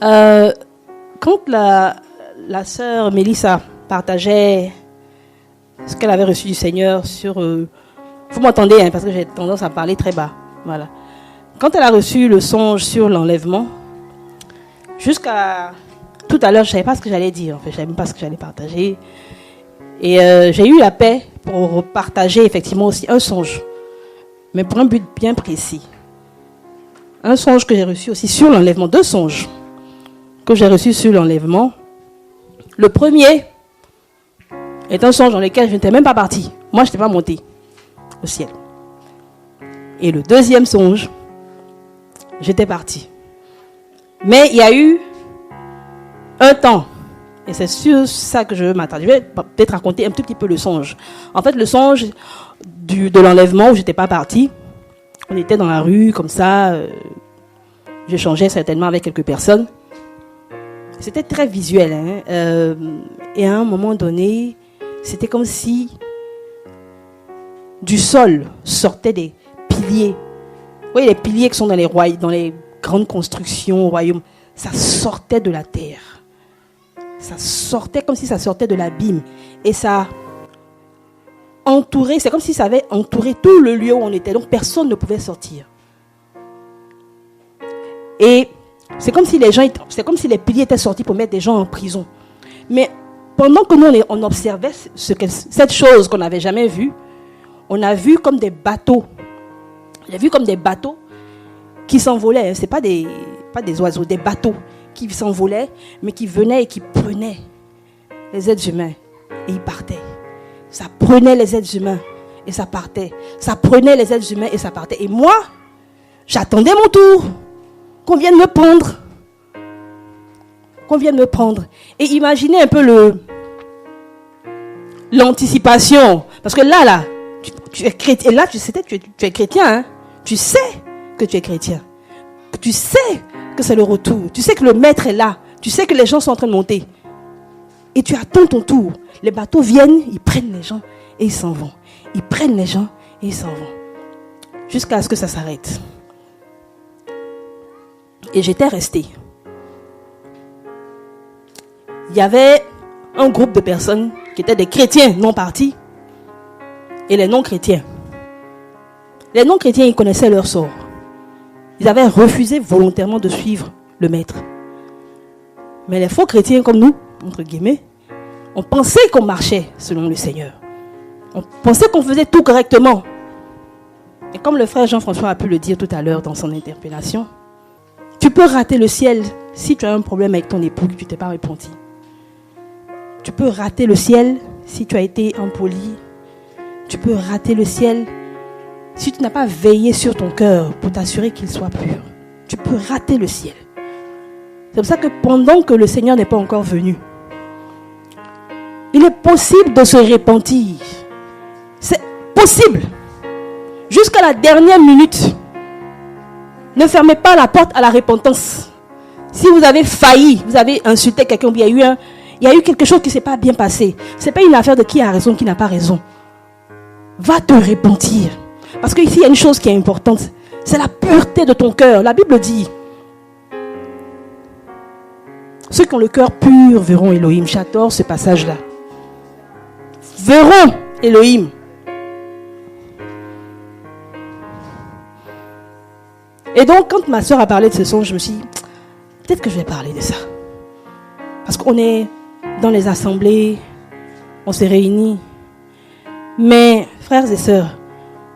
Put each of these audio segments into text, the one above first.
Quand la sœur Mélissa partageait ce qu'elle avait reçu du Seigneur sur... vous m'entendez, hein, parce que j'ai tendance à parler très bas. Voilà. Quand elle a reçu le songe sur l'enlèvement, jusqu'à tout à l'heure, je ne savais pas ce que j'allais dire. En fait, je ne savais même pas ce que j'allais partager. Et j'ai eu la paix pour partager effectivement aussi un songe, mais pour un but bien précis. Un songe que j'ai reçu aussi sur l'enlèvement. 2 songes que j'ai reçus sur l'enlèvement. Le premier est un songe dans lequel je n'étais même pas partie. Moi, je n'étais pas montée au ciel. Et le deuxième songe, j'étais partie. Mais il y a eu un temps, et c'est sur ça que je veux m'attarder. Je vais peut-être raconter un tout petit peu le songe. En fait, le songe de l'enlèvement où je n'étais pas partie, on était dans la rue, comme ça, j'échangeais certainement avec quelques personnes. C'était très visuel, hein. Et à un moment donné, c'était comme si du sol sortaient des piliers. Vous voyez les piliers qui sont dans les grandes constructions, royaumes. Ça sortait de la terre. Ça sortait comme si ça sortait de l'abîme. Et ça entourait, c'est comme si ça avait entouré tout le lieu où on était. Donc personne ne pouvait sortir. Et c'est comme si les piliers étaient sortis pour mettre des gens en prison. Mais pendant que nous on observait cette chose qu'on n'avait jamais vue, on a vu comme des bateaux. J'ai vu comme des bateaux qui s'envolaient. Hein. Ce n'est pas des oiseaux, des bateaux qui s'envolaient, mais qui venaient et qui prenaient les êtres humains. Et ils partaient. Ça prenait les êtres humains et ça partait. Ça prenait les êtres humains et ça partait. Et moi, j'attendais mon tour. Qu'on vienne me prendre. Qu'on vienne me prendre. Et imaginez un peu l'anticipation. Parce que là, tu es chrétien. Et là, tu es chrétien. Hein? Tu sais que tu es chrétien. Tu sais que c'est le retour. Tu sais que le maître est là. Tu sais que les gens sont en train de monter. Et tu attends ton tour. Les bateaux viennent, ils prennent les gens et ils s'en vont. Ils prennent les gens et ils s'en vont. Jusqu'à ce que ça s'arrête. Et j'étais restée. Il y avait un groupe de personnes qui étaient des chrétiens non partis et les non-chrétiens. Les non-chrétiens, ils connaissaient leur sort. Ils avaient refusé volontairement de suivre le maître. Mais les faux chrétiens comme nous, entre guillemets, on pensait qu'on marchait selon le Seigneur. On pensait qu'on faisait tout correctement. Et comme le frère Jean-François a pu le dire tout à l'heure dans son interpellation, tu peux rater le ciel si tu as un problème avec ton époux que tu ne t'es pas repenti. Tu peux rater le ciel si tu as été impoli. Tu peux rater le ciel si tu n'as pas veillé sur ton cœur pour t'assurer qu'il soit pur. Tu peux rater le ciel. C'est pour ça que pendant que le Seigneur n'est pas encore venu, il est possible de se repentir. C'est possible. Jusqu'à la dernière minute, ne fermez pas la porte à la repentance. Si vous avez failli, vous avez insulté quelqu'un, il y a eu quelque chose qui ne s'est pas bien passé. Ce n'est pas une affaire de qui a raison, qui n'a pas raison. Va te repentir. Parce qu'ici, il y a une chose qui est importante. C'est la pureté de ton cœur. La Bible dit, ceux qui ont le cœur pur verront Elohim. J'adore ce passage-là. Verront Elohim. Et donc, quand ma soeur a parlé de ce songe, je me suis dit, peut-être que je vais parler de ça. Parce qu'on est dans les assemblées, on s'est réunis. Mais, frères et sœurs,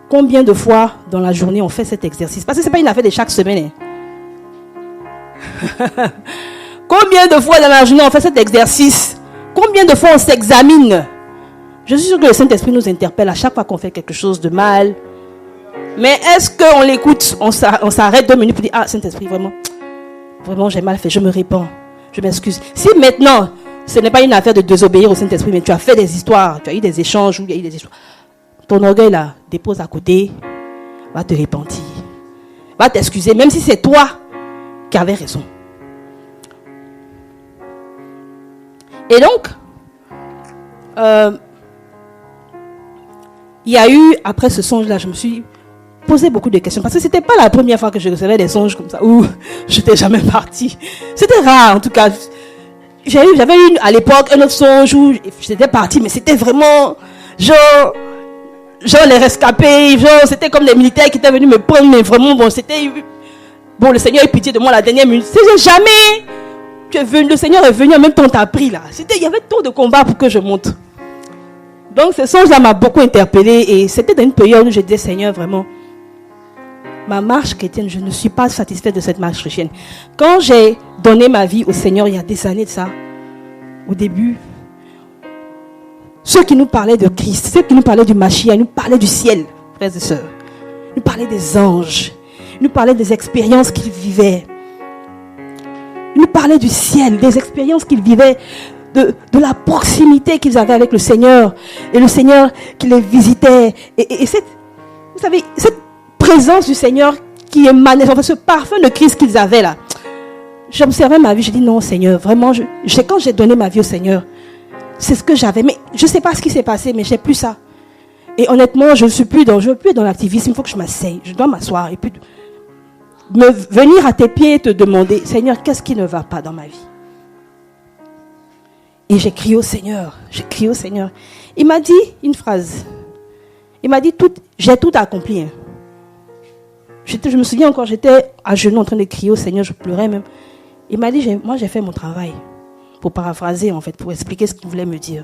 combien de fois dans la journée on fait cet exercice? Parce que ce n'est pas une affaire de chaque semaine. Hein. Combien de fois dans la journée on fait cet exercice? Combien de fois on s'examine? Je suis sûr que le Saint-Esprit nous interpelle à chaque fois qu'on fait quelque chose de mal. Mais est-ce qu'on l'écoute? On s'arrête 2 minutes pour dire, ah Saint-Esprit, vraiment j'ai mal fait, je me répands, je m'excuse. Si maintenant, ce n'est pas une affaire de désobéir au Saint-Esprit, mais tu as fait des histoires, tu as eu des échanges, où il y a eu des histoires. Ton orgueil là, dépose à côté, va te repentir, va t'excuser, même si c'est toi qui avais raison. Et donc, il y a eu, après ce songe-là, je me suis posé beaucoup de questions parce que c'était pas la première fois que je recevais des songes comme ça où je n'étais jamais partie. C'était rare en tout cas. J'avais eu à l'époque un autre songe où j'étais partie, mais c'était vraiment genre les rescapés, genre c'était comme des militaires qui étaient venus me prendre, mais vraiment bon, c'était bon, le Seigneur a eu pitié de moi la dernière minute. C'est jamais tu es venu, le Seigneur est venu en même temps t'a pris là. Il y avait trop de combats pour que je monte. Donc ce songe-là m'a beaucoup interpellée et c'était dans une période où je disais Seigneur vraiment. Ma marche chrétienne, je ne suis pas satisfaite de cette marche chrétienne. Quand j'ai donné ma vie au Seigneur il y a des années de ça, au début, ceux qui nous parlaient de Christ, ceux qui nous parlaient du Mashiach, nous parlaient du ciel, frères et sœurs. Nous parlaient des anges, nous parlaient des expériences qu'ils vivaient. Ils nous parlaient du ciel, des expériences qu'ils vivaient, de la proximité qu'ils avaient avec le Seigneur, et le Seigneur qui les visitait. Et cette, vous savez, cette présence du Seigneur qui émanait, enfin, ce parfum de Christ qu'ils avaient là. J'observais ma vie, j'ai dit non Seigneur, vraiment, quand j'ai donné ma vie au Seigneur, c'est ce que j'avais, mais je ne sais pas ce qui s'est passé, mais j'ai plus ça. Et honnêtement, je ne veux plus dans l'activisme, il faut que je m'asseye, je dois m'asseoir et puis venir à tes pieds et te demander, Seigneur, qu'est-ce qui ne va pas dans ma vie? Et j'ai crié au Seigneur, Il m'a dit une phrase, il m'a dit, j'ai tout accompli. Hein. Je me souviens encore, j'étais à genoux en train de crier au Seigneur, je pleurais même. Il m'a dit, moi j'ai fait mon travail. Pour paraphraser en fait, pour expliquer ce qu'il voulait me dire.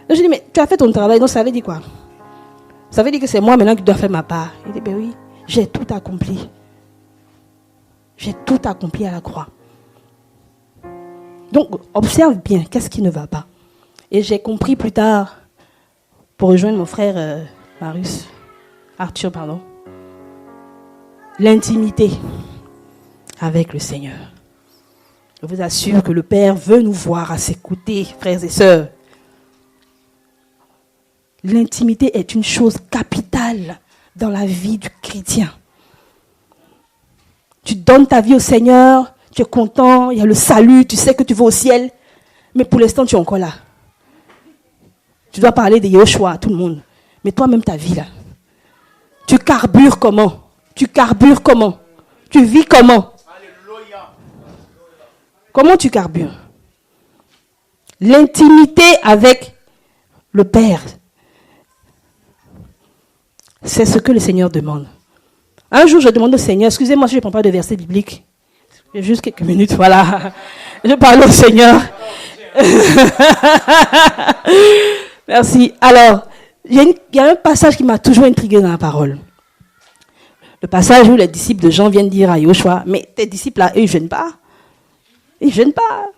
Donc je dis, mais tu as fait ton travail, donc ça veut dire quoi? Ça veut dire que c'est moi maintenant qui dois faire ma part. Il dit, ben oui, j'ai tout accompli. J'ai tout accompli à la croix. Donc observe bien, qu'est-ce qui ne va pas? Et j'ai compris plus tard, pour rejoindre mon frère Arthur, l'intimité avec le Seigneur. Je vous assure que le Père veut nous voir à ses côtés, frères et sœurs. L'intimité est une chose capitale dans la vie du chrétien. Tu donnes ta vie au Seigneur, tu es content, il y a le salut, tu sais que tu vas au ciel, mais pour l'instant tu es encore là. Tu dois parler de Yahushua à tout le monde, mais toi-même ta vie là. Tu carbures comment? Tu vis comment? Comment tu carbures? L'intimité avec le Père, c'est ce que le Seigneur demande. Un jour, je demande au Seigneur, excusez-moi si je ne prends pas de verset biblique, j'ai juste quelques minutes, voilà. Je parle au Seigneur. Merci. Alors, il y a un passage qui m'a toujours intrigué dans la parole. Le passage où les disciples de Jean viennent dire à Yahushua, mais tes disciples là, eux, ils ne viennent pas. Ils ne gênent pas.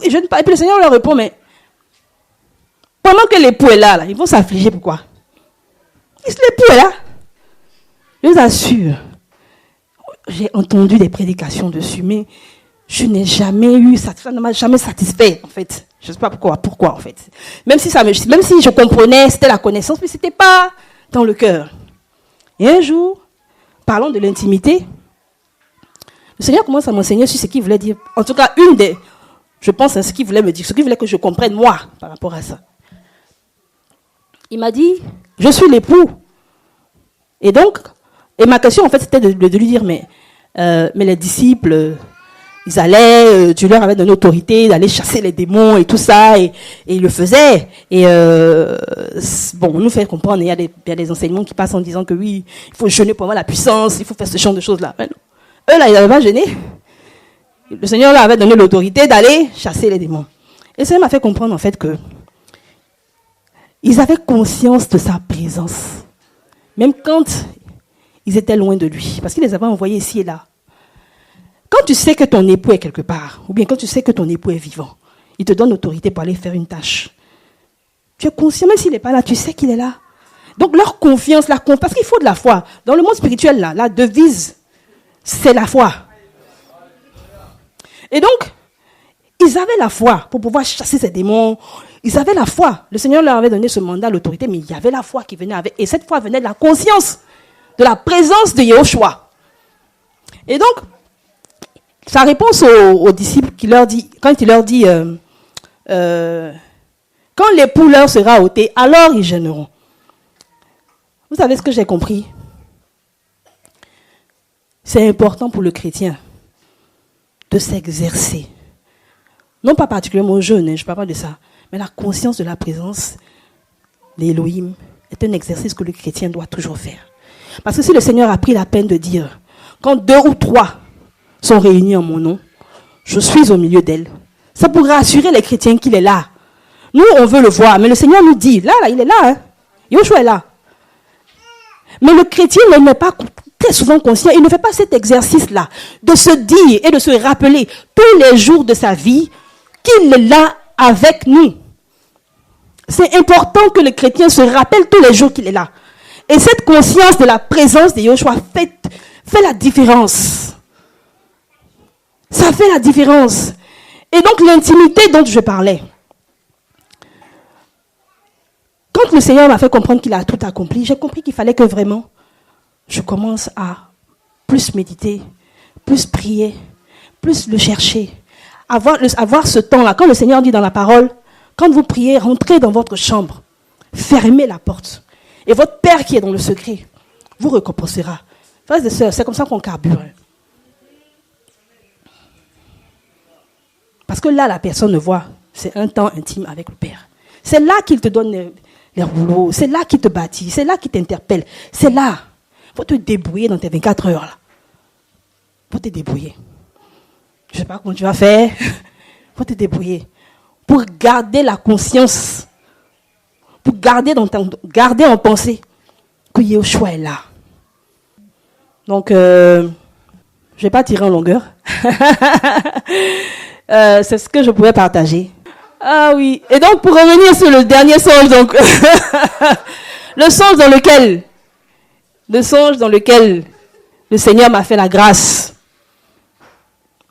Et puis le Seigneur leur répond, mais pendant que l'époux est là, ils vont s'affliger, pourquoi? L'époux est là. Je vous assure, j'ai entendu des prédications dessus, mais je n'ai jamais eu, ça ne m'a jamais satisfait, en fait. Je ne sais pas pourquoi, en fait. Même si je comprenais, c'était la connaissance, mais ce n'était pas dans le cœur. Et un jour, parlons de l'intimité, le Seigneur commence à m'enseigner sur ce qu'il voulait dire. En tout cas, je pense à ce qu'il voulait me dire, ce qu'il voulait que je comprenne moi par rapport à ça. Il m'a dit, je suis l'époux. Et ma question en fait c'était de lui dire, mais les disciples, ils allaient, tu leur avais donné l'autorité d'aller chasser les démons et tout ça, et ils le faisaient. Et on nous fait comprendre, il y a des enseignements qui passent en disant que oui, il faut jeûner pour avoir la puissance, il faut faire ce genre de choses-là. Eux, là, ils n'avaient pas jeûné. Le Seigneur leur avait donné l'autorité d'aller chasser les démons. Et ça m'a fait comprendre, en fait, que ils avaient conscience de sa présence. Même quand ils étaient loin de lui. Parce qu'il les avait envoyés ici et là. Quand tu sais que ton époux est quelque part, ou bien quand tu sais que ton époux est vivant, il te donne l'autorité pour aller faire une tâche. Tu es conscient, même s'il n'est pas là, tu sais qu'il est là. Donc leur confiance, parce qu'il faut de la foi. Dans le monde spirituel, là, la devise, c'est la foi. Et donc, ils avaient la foi pour pouvoir chasser ces démons. Ils avaient la foi. Le Seigneur leur avait donné ce mandat, l'autorité, mais il y avait la foi qui venait avec. Et cette foi venait de la conscience, de la présence de Yahushua. Et donc, sa réponse aux disciples, quand il leur dit, quand l'époux leur sera ôté, alors ils gêneront. Vous savez ce que j'ai compris? c'est important pour le chrétien de s'exercer. Non pas particulièrement au jeûne, je ne parle pas de ça, mais la conscience de la présence d'Élohim est un exercice que le chrétien doit toujours faire. Parce que si le Seigneur a pris la peine de dire, quand 2 ou 3 sont réunis en mon nom, je suis au milieu d'elles, ça pourrait assurer les chrétiens qu'il est là. Nous, on veut le voir, mais le Seigneur nous dit, là, il est là, hein. Yoshua est là. Mais le chrétien n'est pas très souvent conscient, il ne fait pas cet exercice-là, de se dire et de se rappeler tous les jours de sa vie qu'il est là avec nous. C'est important que le chrétien se rappelle tous les jours qu'il est là. Et cette conscience de la présence de Yoshua fait la différence. Ça fait la différence. Et donc l'intimité dont je parlais. Quand le Seigneur m'a fait comprendre qu'il a tout accompli, j'ai compris qu'il fallait que vraiment je commence à plus méditer, plus prier, plus le chercher. Avoir ce temps-là. Quand le Seigneur dit dans la parole, quand vous priez, rentrez dans votre chambre, fermez la porte. Et votre Père qui est dans le secret vous récompensera. Frères et sœurs, c'est comme ça qu'on carbure. Parce que là, la personne ne voit. C'est un temps intime avec le Père. C'est là qu'il te donne les rouleaux. C'est là qu'il te bâtit. C'est là qu'il t'interpelle. C'est là. Il faut te débrouiller dans tes 24 heures. Il faut te débrouiller. Je ne sais pas comment tu vas faire. Il faut te débrouiller. Pour garder la conscience. Pour garder en pensée que Yoshua est là. Donc, je ne vais pas tirer en longueur. C'est ce que je pouvais partager. Ah oui. Et donc, pour revenir sur le dernier songe, donc, le songe dans lequel le Seigneur m'a fait la grâce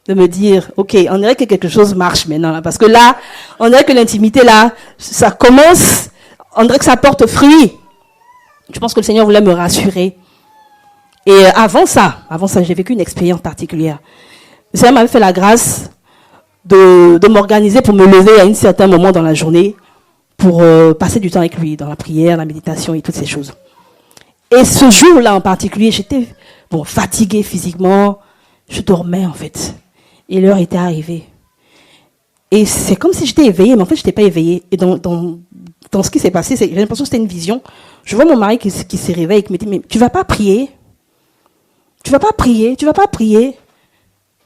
de me dire, ok, on dirait que quelque chose marche maintenant, là, parce que là, on dirait que l'intimité, là, ça commence, on dirait que ça porte fruit. Je pense que le Seigneur voulait me rassurer. Et avant ça, j'ai vécu une expérience particulière. Le Seigneur m'avait fait la grâce de m'organiser pour me lever à un certain moment dans la journée pour passer du temps avec lui, dans la prière, la méditation et toutes ces choses. Et ce jour-là en particulier, j'étais fatiguée physiquement, je dormais en fait. Et l'heure était arrivée. Et c'est comme si j'étais éveillée, mais en fait, je n'étais pas éveillée. Et dans ce qui s'est passé, j'ai l'impression que c'était une vision. Je vois mon mari qui se réveille et qui me dit, mais tu ne vas pas prier? Tu ne vas pas prier? Tu ne vas pas prier?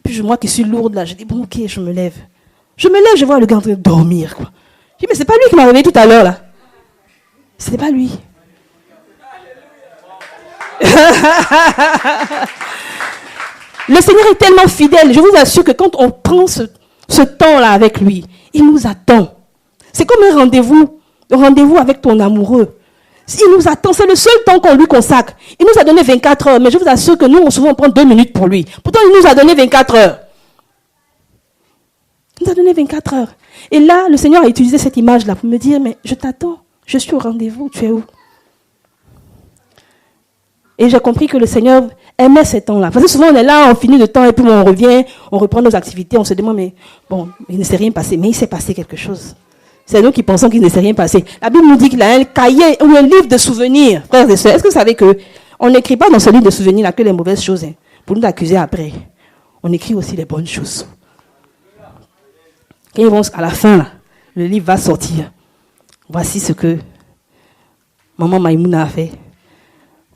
Puis moi qui suis lourde là, je dis, bon ok, je me lève. Je vois le gars en train de dormir, quoi. Je dis, mais c'est pas lui qui m'a réveillé tout à l'heure là. C'était pas lui. Le Seigneur est tellement fidèle. Je vous assure que quand on prend ce temps-là avec lui, il nous attend. C'est comme un rendez-vous avec ton amoureux. Il nous attend, c'est le seul temps qu'on lui consacre. Il nous a donné 24 heures, mais je vous assure que nous, souvent, on prend 2 minutes pour lui. Pourtant, il nous a donné 24 heures. Il nous a donné 24 heures. Et là, le Seigneur a utilisé cette image-là pour me dire, mais je t'attends, je suis au rendez-vous, tu es où? Et j'ai compris que le Seigneur aimait ces temps-là. Parce que souvent, on est là, on finit le temps, et puis on revient, on reprend nos activités, on se demande, mais bon, il ne s'est rien passé. Mais il s'est passé quelque chose. C'est nous qui pensons qu'il ne s'est rien passé. La Bible nous dit qu'il a un cahier ou un livre de souvenirs. Frères et sœurs, est-ce que vous savez qu'on n'écrit pas dans ce livre de souvenirs-là que les mauvaises choses, hein, pour nous accuser après. On écrit aussi les bonnes choses. Quand ils vont à la fin, là, le livre va sortir. Voici ce que maman Maïmouna a fait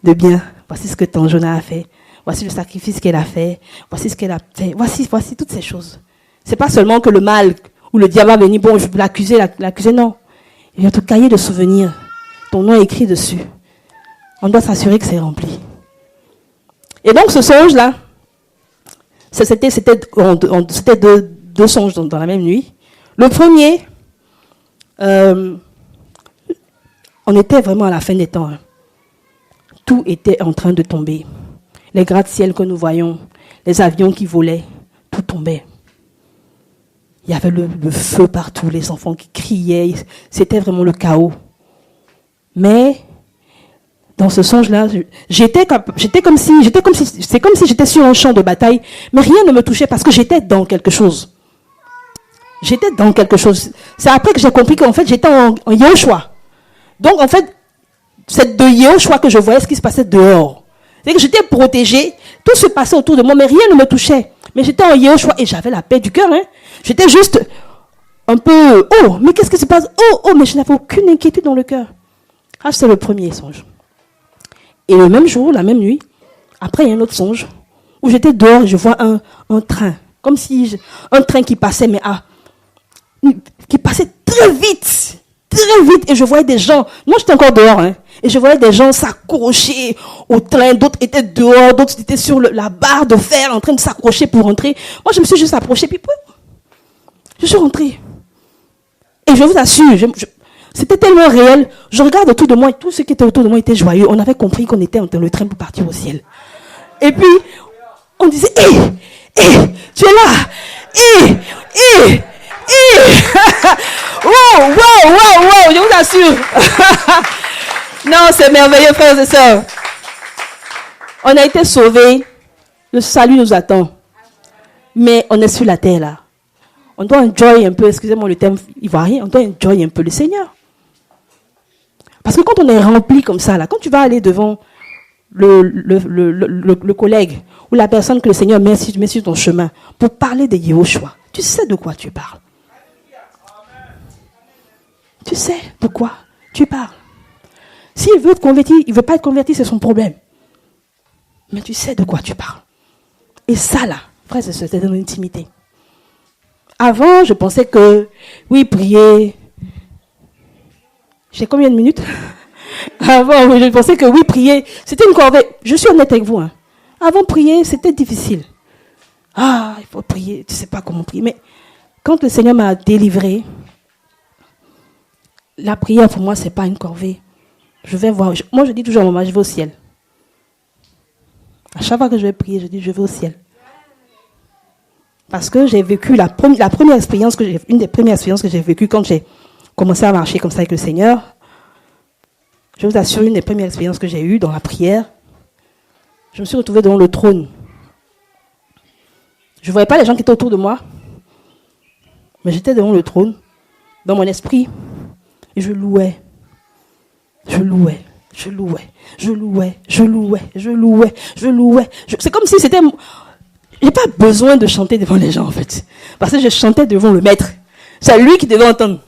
de bien. Voici ce que Tanjona a fait. Voici le sacrifice qu'elle a fait. Voici ce qu'elle a fait. Voici toutes ces choses. C'est pas seulement que le mal où le diable va venir, bon, je peux l'accuser, non. Il y a ton cahier de souvenirs. Ton nom est écrit dessus. On doit s'assurer que c'est rempli. Et donc, ce songe-là, c'était deux songes dans la même nuit. Le premier, on était vraiment à la fin des temps. Hein. Tout était en train de tomber. Les gratte-ciels que nous voyons, les avions qui volaient, tout tombait. Il y avait le feu partout, les enfants qui criaient, c'était vraiment le chaos. Mais dans ce songe-là, c'est comme si j'étais sur un champ de bataille, mais rien ne me touchait parce que j'étais dans quelque chose. C'est après que j'ai compris qu'en fait j'étais en Yoshua. Donc en fait, c'est de Yoshua que je voyais ce qui se passait dehors. C'est que j'étais protégée, Tout se passait autour de moi, mais rien ne me touchait. Mais j'étais en Yehoshua et j'avais la paix du cœur. Hein. J'étais juste un peu, oh, mais qu'est-ce qui se passe? Oh, mais je n'avais aucune inquiétude dans le cœur. Ah, c'était le premier songe. Et le même jour, la même nuit, après, il y a un autre songe où j'étais dehors et je vois un train. Comme si un train qui passait, mais qui passait très vite. Et je voyais des gens. Moi, j'étais encore dehors. Hein, et je voyais des gens s'accrocher au train. D'autres étaient dehors. D'autres étaient sur la barre de fer en train de s'accrocher pour rentrer. Moi, je me suis juste approchée. Puis, je suis rentrée. Et je vous assure, c'était tellement réel. Je regarde autour de moi et tout ce qui était autour de moi était joyeux. On avait compris qu'on était dans le train pour partir au ciel. Et puis, on disait, tu es là. Wow, je vous assure. Non, c'est merveilleux, frères et sœurs. On a été sauvés. Le salut nous attend. Mais on est sur la terre, là. On doit enjoy un peu, excusez-moi le terme ivoirien, on doit enjoy un peu le Seigneur. Parce que quand on est rempli comme ça, là, quand tu vas aller devant le collègue ou la personne que le Seigneur met sur ton chemin pour parler de Yehoshua, tu sais de quoi tu parles. Tu sais de quoi tu parles. S'il veut te convertir, il ne veut pas être converti, c'est son problème. Mais tu sais de quoi tu parles. Et ça, là, frère, c'est dans l'intimité. Avant, je pensais que, oui, prier. J'ai combien de minutes? Avant, je pensais que, oui, prier, c'était une corvée. Je suis honnête avec vous. Hein. Avant, prier, c'était difficile. Ah, il faut prier, tu ne sais pas comment prier. Mais quand le Seigneur m'a délivré, la prière, pour moi, ce n'est pas une corvée. Je vais voir. Moi, je dis toujours à maman, je vais au ciel. À chaque fois que je vais prier, je dis, je vais au ciel. Parce que j'ai vécu une des premières expériences que j'ai vécues quand j'ai commencé à marcher comme ça avec le Seigneur. Je vous assure, une des premières expériences que j'ai eues dans la prière, je me suis retrouvée devant le trône. Je ne voyais pas les gens qui étaient autour de moi, mais j'étais devant le trône, dans mon esprit, et je louais. C'est comme si c'était... Je n'ai pas besoin de chanter devant les gens, en fait. Parce que je chantais devant le maître. C'est lui qui devait entendre.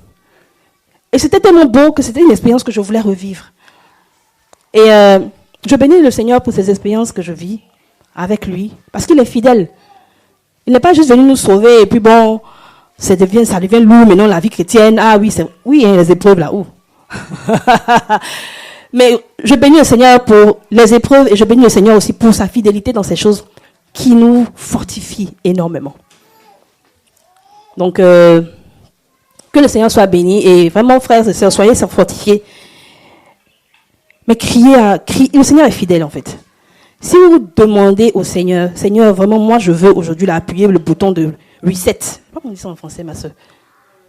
Et c'était tellement beau que c'était une expérience que je voulais revivre. Et je bénis le Seigneur pour ces expériences que je vis avec lui. Parce qu'il est fidèle. Il n'est pas juste venu nous sauver et puis bon, ça devient lourd maintenant la vie chrétienne. Ah oui, hein, les épreuves là. Mais je bénis le Seigneur pour les épreuves et je bénis le Seigneur aussi pour sa fidélité dans ces choses qui nous fortifie énormément. Donc, que le Seigneur soit béni. Et vraiment, frères et sœurs, soyez fortifiés. Mais criez, le Seigneur est fidèle, en fait. Si vous demandez au Seigneur, Seigneur, vraiment, moi, je veux aujourd'hui là, appuyer le bouton de reset. Comment on dit ça en français, ma soeur?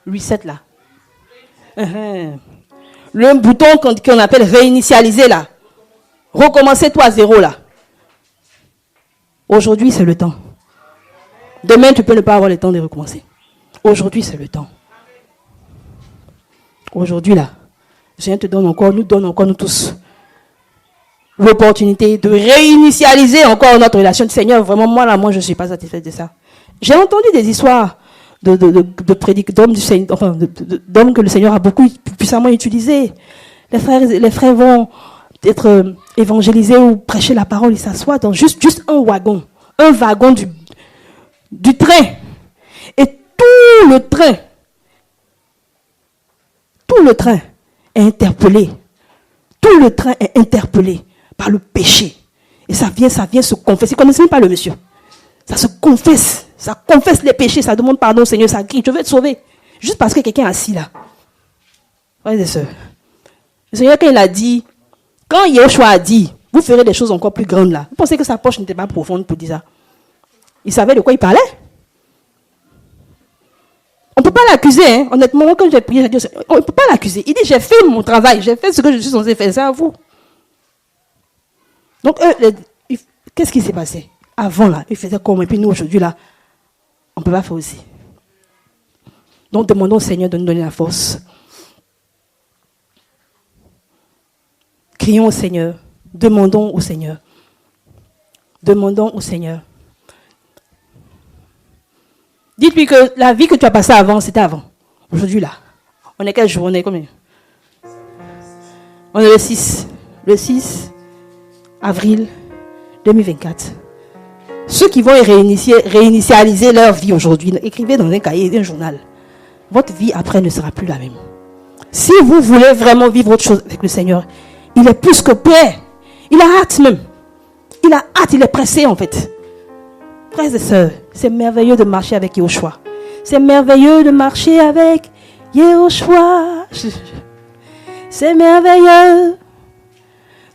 Reset, là. Le bouton qu'on appelle réinitialiser, là. Recommencer toi à zéro, là. Aujourd'hui, c'est le temps. Demain, tu peux ne pas avoir le temps de recommencer. Aujourd'hui, c'est le temps. Aujourd'hui, là, le Seigneur nous donne encore, nous tous, l'opportunité de réinitialiser encore notre relation. Seigneur, vraiment, moi, je ne suis pas satisfait de ça. J'ai entendu des histoires d'hommes que le Seigneur a beaucoup puissamment utilisés. Les frères vont être évangélisés ou prêcher la parole, ils s'assoient dans juste un wagon du train. Et tout le train est interpellé. Tout le train est interpellé par le péché. Et ça vient se confesser. Vous ne connaissez même pas le monsieur. Ça se confesse. Ça confesse les péchés. Ça demande pardon au Seigneur. Ça crie, je vais te sauver. Juste parce que quelqu'un est assis là. Frères et sœurs. Le Seigneur, quand il a dit, quand Yehoshua a dit, vous ferez des choses encore plus grandes là. Vous pensez que sa poche n'était pas profonde pour dire ça? Il savait de quoi il parlait. On ne peut pas l'accuser, hein. Honnêtement, quand j'ai prié, j'ai dit, on ne peut pas l'accuser. Il dit, j'ai fait mon travail, j'ai fait ce que je suis censé faire, c'est à vous. Donc, qu'est-ce qui s'est passé? Avant, là, ils faisaient comme, et puis nous, aujourd'hui, là, on ne peut pas faire aussi. Donc, demandons au Seigneur de nous donner la force. Crions au Seigneur, demandons au Seigneur Demandons au Seigneur. Dites-lui que la vie que tu as passée avant, c'était avant. Aujourd'hui, là. On est quel jour? On est combien? On est le 6. Le 6 avril 2024. Ceux qui vont réinitialiser leur vie aujourd'hui, écrivez dans un cahier, un journal. Votre vie après ne sera plus la même. Si vous voulez vraiment vivre autre chose avec le Seigneur, il est plus que prêt. Il a hâte même. Il a hâte, il est pressé en fait. Frères et sœurs, c'est merveilleux de marcher avec Yahushua. C'est merveilleux de marcher avec Yahushua. C'est merveilleux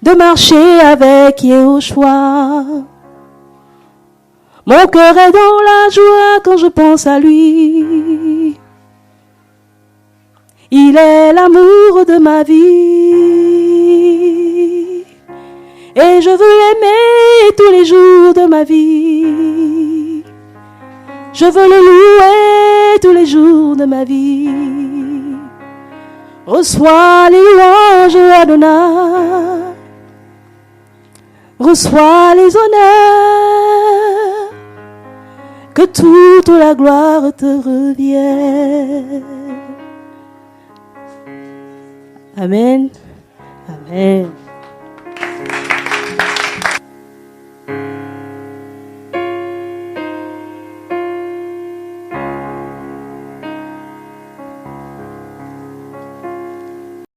de marcher avec Yahushua. Mon cœur est dans la joie quand je pense à lui. Il est l'amour de ma vie. Et je veux l'aimer tous les jours de ma vie. Je veux le louer tous les jours de ma vie. Reçois les louanges, Adonai. Reçois les honneurs. Que toute la gloire te revienne. Amen. Amen.